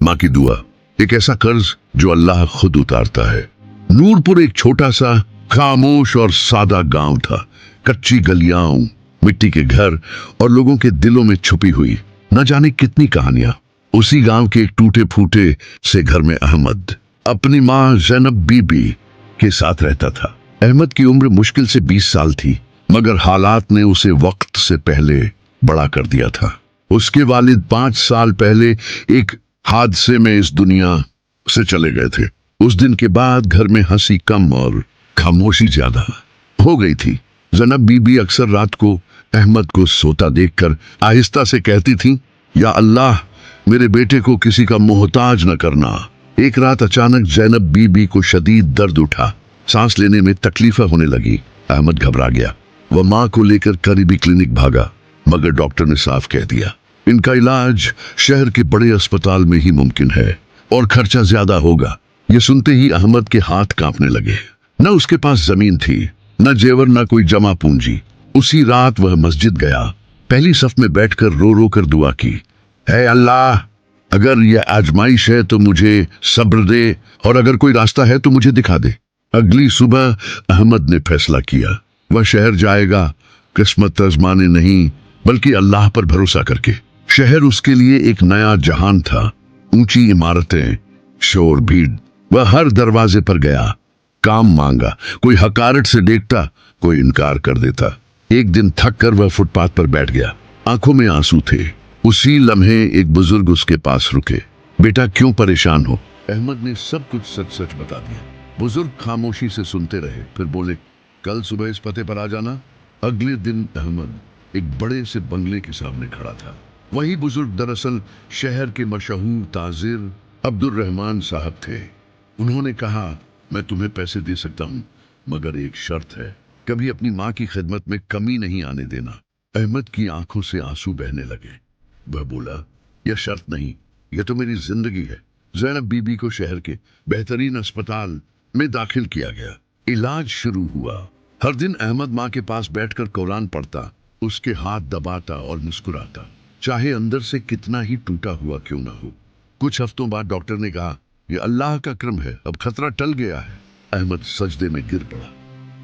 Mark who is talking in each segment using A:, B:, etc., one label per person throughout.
A: माँ की दुआ, एक ऐसा कर्ज जो अल्लाह खुद उतारता है। नूरपुर एक छोटा सा खामोश और सादा गांव था। कच्ची गलियां, मिट्टी के घर और लोगों के दिलों में छुपी हुई न जाने कितनी कहानियां। उसी गांव के एक टूटे फूटे से घर में अहमद अपनी माँ जैनब बीबी के साथ रहता था। अहमद की उम्र मुश्किल से 20 साल थी, मगर हालात ने उसे वक्त से पहले बड़ा कर दिया था। उसके वालिद 5 साल पहले एक हादसे में इस दुनिया से चले गए थे। उस दिन के बाद घर में हंसी कम और खामोशी ज्यादा हो गई थी। जैनब बीबी अक्सर रात को अहमद को सोता देखकर आहिस्ता से कहती थी, या अल्लाह, मेरे बेटे को किसी का मोहताज न करना। एक रात अचानक जैनब बीबी को शदीद दर्द उठा, सांस लेने में तकलीफ होने लगी। अहमद घबरा गया। वह माँ को लेकर करीबी क्लिनिक भागा, मगर डॉक्टर ने साफ कह दिया, इनका इलाज शहर के बड़े अस्पताल में ही मुमकिन है और खर्चा ज्यादा होगा। यह सुनते ही अहमद के हाथ कांपने लगे। न उसके पास जमीन थी, न जेवर, न कोई जमा पूंजी। उसी रात वह मस्जिद गया, पहली सफ में बैठकर रो रो कर दुआ की, है अल्लाह, अगर यह आजमाइश है तो मुझे सब्र दे, और अगर कोई रास्ता है तो मुझे दिखा दे। अगली सुबह अहमद ने फैसला किया, वह शहर जाएगा, किस्मत आजमाने नहीं बल्कि अल्लाह पर भरोसा करके। शहर उसके लिए एक नया जहान था। ऊंची इमारतें, शोर, भीड़। वह हर दरवाजे पर गया, काम मांगा। कोई हकारत से देखता, कोई इनकार कर देता। एक दिन थक कर वह फुटपाथ पर बैठ गया, आंखों में आंसू थे। उसी लम्हे एक बुजुर्ग उसके पास रुके। बेटा, क्यों परेशान हो? अहमद ने सब कुछ सच सच बता दिया। बुजुर्ग खामोशी से सुनते रहे, फिर बोले, कल सुबह इस पते पर आ जाना। अगले दिन अहमद एक बड़े से बंगले के सामने खड़ा था। वही बुजुर्ग दरअसल शहर के मशहूर ताजिर अब्दुल रहमान साहब थे। उन्होंने कहा, मैं तुम्हें पैसे दे सकता हूं, मगर एक शर्त है, कभी अपनी माँ की खिदमत में कमी नहीं आने देना। अहमद की आंखों से आंसू बहने लगे। वह बोला, यह शर्त नहीं, यह तो मेरी जिंदगी है। जैनब बीबी को शहर के बेहतरीन अस्पताल में दाखिल किया गया। इलाज शुरू हुआ। हर दिन अहमद माँ के पास बैठकर कुरान पढ़ता, उसके हाथ दबाता और मुस्कुराता, चाहे अंदर से कितना ही टूटा हुआ क्यों ना हो। कुछ हफ्तों बाद डॉक्टर ने कहा, यह अल्लाह का करम है, अब खतरा टल गया है। अहमद सजदे में गिर पड़ा।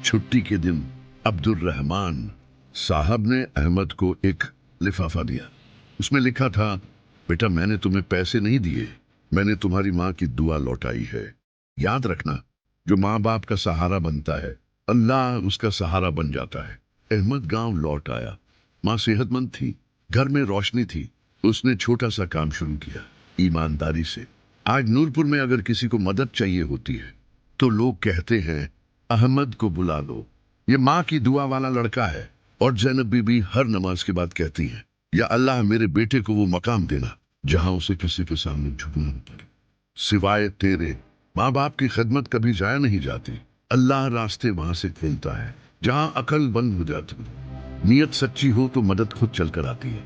A: छुट्टी के दिन अब्दुल रहमान साहब ने अहमद को एक लिफाफा दिया। उसमें लिखा था, बेटा, मैंने तुम्हें पैसे नहीं दिए, मैंने तुम्हारी माँ की दुआ लौटाई है। याद रखना, जो माँ बाप का सहारा बनता है, अल्लाह उसका सहारा बन जाता है। अहमद गांव लौट आया। माँ सेहतमंद थी, घर में रोशनी थी। उसने छोटा सा काम शुरू किया, ईमानदारी से। आज नूरपुर में अगर किसी को मदद चाहिए होती है तो लोग कहते हैं, अहमद को बुला लो, ये माँ की दुआ वाला लड़का है। और जैनब बीबी हर नमाज के बाद कहती है, या अल्लाह, मेरे बेटे को वो मकाम देना जहां उसे किसी के सामने झुकना न पड़े। सिवाय तेरे, माँ बाप की खिदमत कभी जाया नहीं जाती। अल्लाह रास्ते वहां से खोलता है जहां अकल बंद हो जाती। नियत सच्ची हो तो मदद खुद चलकर आती है।